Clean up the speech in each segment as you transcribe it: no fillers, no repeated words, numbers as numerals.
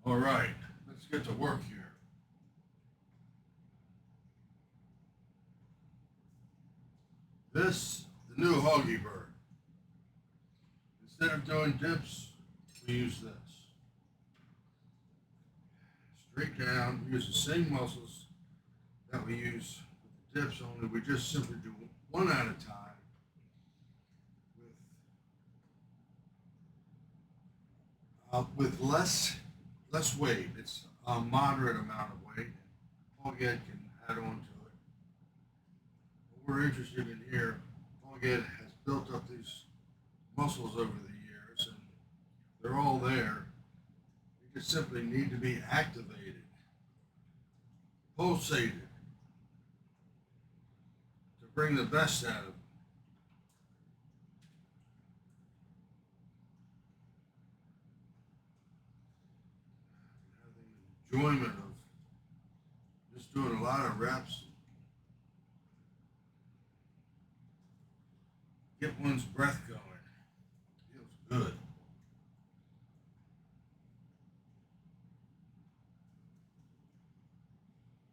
All right, let's get to work here. This, the new Hoggy-Bird. Instead of doing dips, we use this. Straight down, we use the same muscles that we use with the dips, only we just simply do one at a time with less weight. It's a moderate amount of weight. Hogg can add on to it. What we're interested in here, Hogg has built up these muscles over the years, and they're all there. They just simply need to be activated, pulsated, to bring the best out of them. Have the enjoyment of just doing a lot of reps. Get one's breath going. Feels good.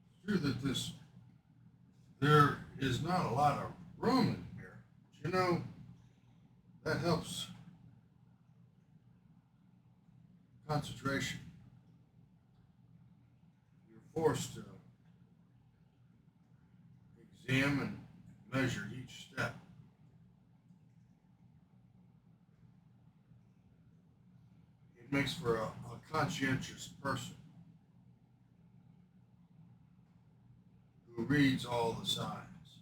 It's true that there is not a lot of room in here. But you know, that helps concentration. You're forced to examine and measure each step. It makes for a conscientious person who reads all the signs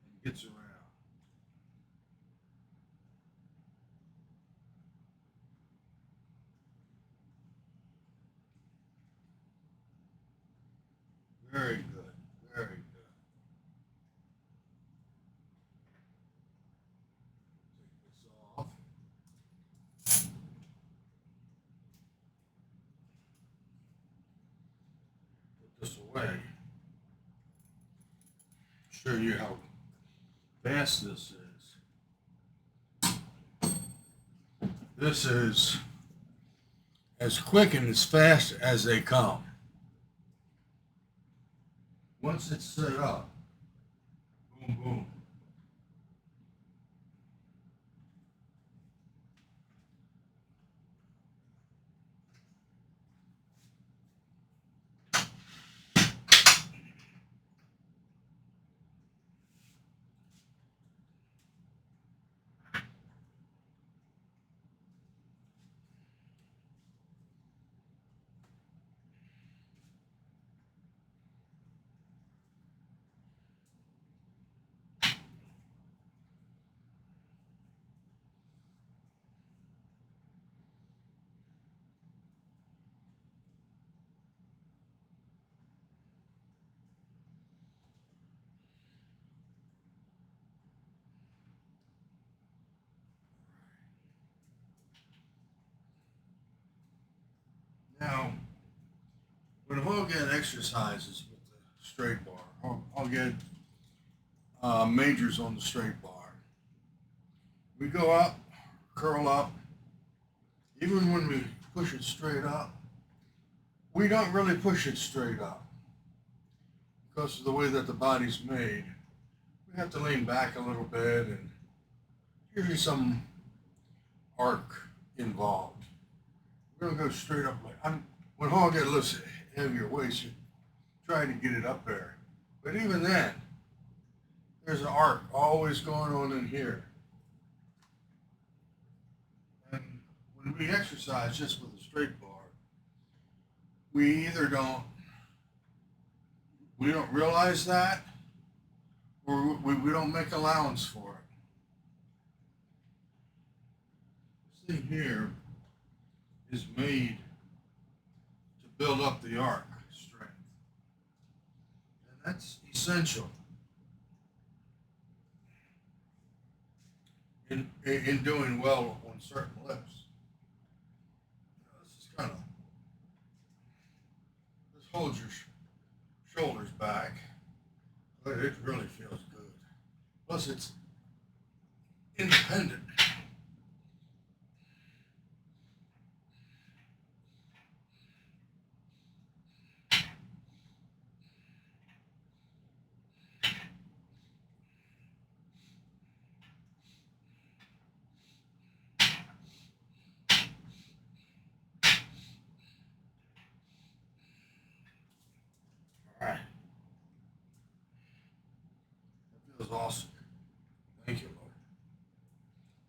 and gets around. Very good, very good. Take this off. Put this away. Show you how fast this is. This is as quick and as fast as they come. Once it's set up, boom, boom. Now, when Hogg exercises with the straight bar, Hogg majors on the straight bar. We go up, curl up. Even when we push it straight up, we don't really push it straight up because of the way that the body's made. We have to lean back a little bit, and usually some arc involved. We're gonna go straight up when Hogg lifts heavier weights, you try to get it up there. But even then, there's an arc always going on in here. And when we exercise just with a straight bar, we either don't realize that, or we don't make allowance for it. This thing here is made to build up the arc strength. And that's essential in doing well on certain lifts. This is kind of, this holds your shoulders back, but it really feels good. Plus it's independent.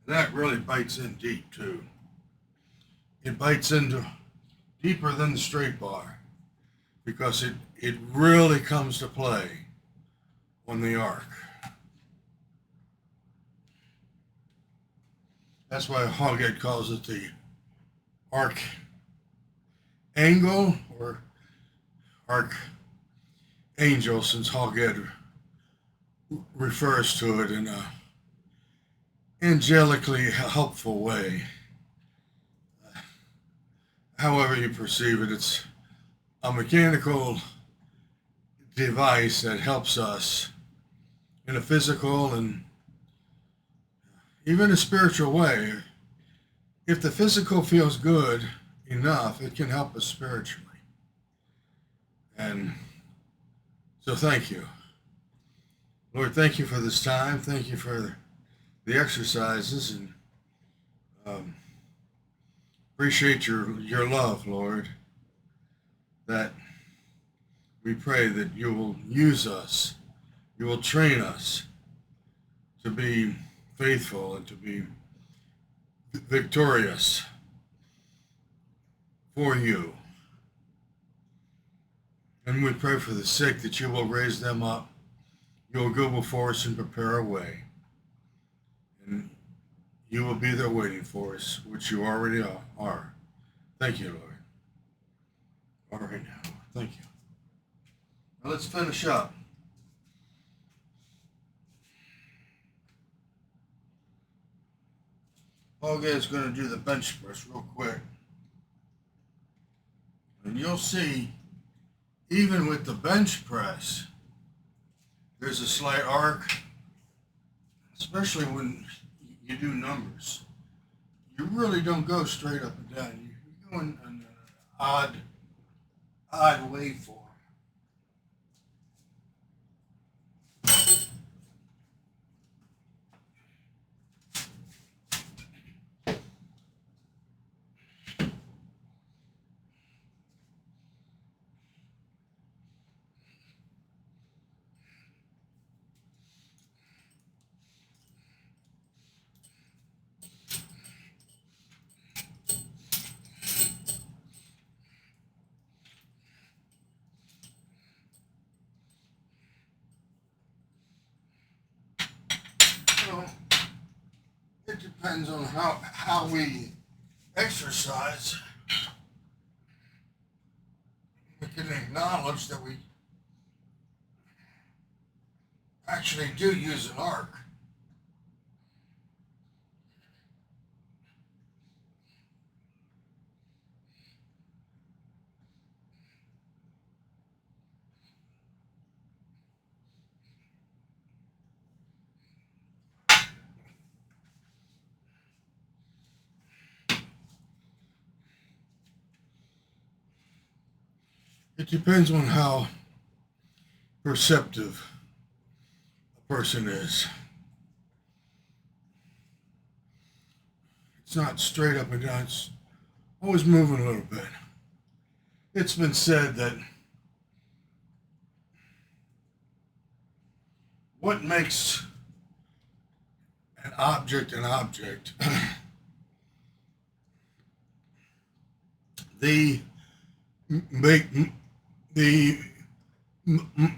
And that really bites in deep too. It bites into deeper than the straight bar because it really comes to play on the arc. That's why Hogg calls it the arc angle or arc angel, since Hogg refers to it in a angelically helpful way. However you perceive it, it's a mechanical device that helps us in a physical and even a spiritual way. If the physical feels good enough, it can help us spiritually. And so thank you. Lord, thank you for this time. Thank you for the exercises, and appreciate your love, Lord, that we pray that you will use us, you will train us to be faithful and to be victorious for you. And we pray for the sick that you will raise them up. You will go before us and prepare a way. And you will be there waiting for us, which you already are. Thank you, Lord. All right now. Thank you. Now let's finish up. Hogg is going to do the bench press real quick. And you'll see, even with the bench press, there's a slight arc, especially when you do numbers. You really don't go straight up and down. You go in an odd waveform. So it depends on how we exercise. We can acknowledge that we actually do use an arc. It depends on how perceptive a person is. It's not straight up and down, it's always moving a little bit. It's been said that what makes an object, the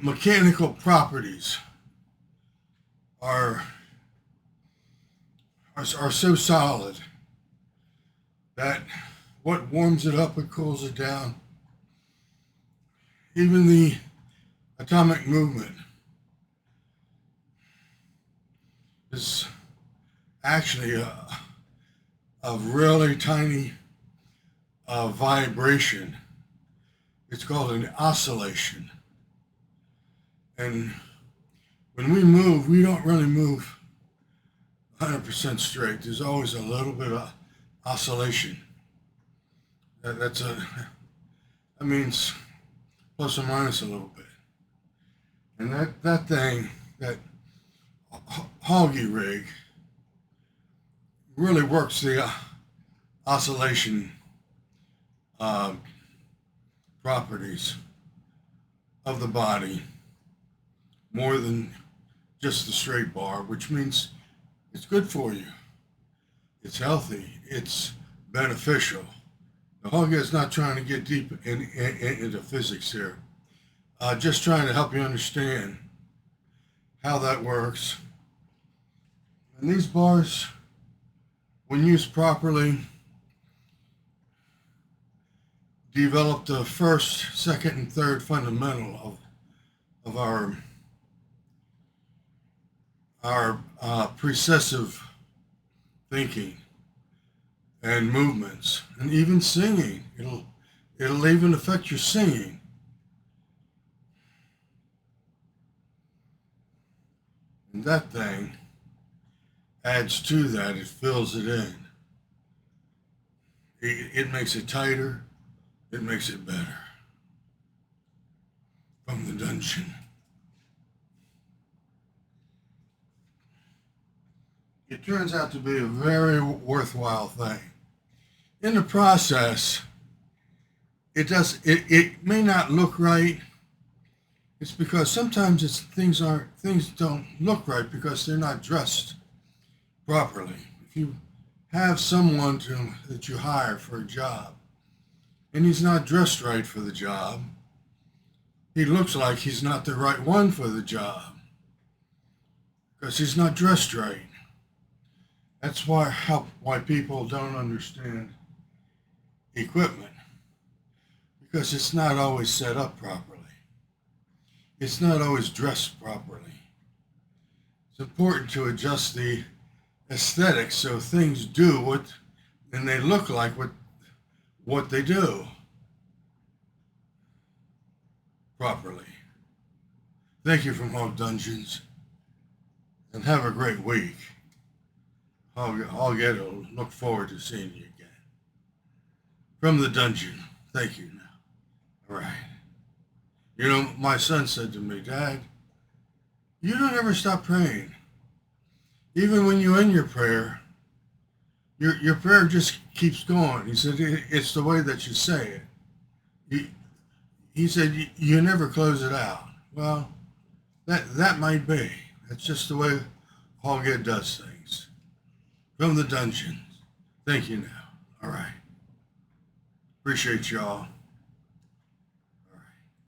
mechanical properties are so solid that what warms it up and cools it down, even the atomic movement, is actually a really tiny vibration. It's called an oscillation. And when we move, we don't really move 100% straight. There's always a little bit of oscillation. That means plus or minus a little bit. And that thing, that Hoggy rig, really works the oscillation properties of the body more than just the straight bar, which means it's good for you. it's healthy, it's beneficial. The Hogg-Head's not trying to get deep into physics here. Just trying to help you understand how that works. And these bars, when used properly, develop the first, second, and third fundamental of our precessive thinking and movements, and even singing. It'll even affect your singing. And that thing adds to that. It fills it in. It makes it tighter. It makes it better. From the dungeon. It turns out to be a very worthwhile thing. In the process, it may not look right. It's because sometimes things don't look right because they're not dressed properly. If you have someone that you hire for a job and he's not dressed right for the job, he looks like he's not the right one for the job because he's not dressed right. That's why people don't understand equipment, because it's not always set up properly. It's not always dressed properly. It's important to adjust the aesthetics so things do and they look like what they do properly. Thank you from Hogg Dungeons, and have a great week. I'll look forward to seeing you again. From the dungeon, thank you now. All right. You know, my son said to me, Dad, you don't ever stop praying. Even when you end your prayer, your prayer just keeps going. He said, it's the way that you say it. He said, you never close it out. Well, that might be. That's just the way Hogg does things. From the dungeon, thank you now. All right. Appreciate y'all.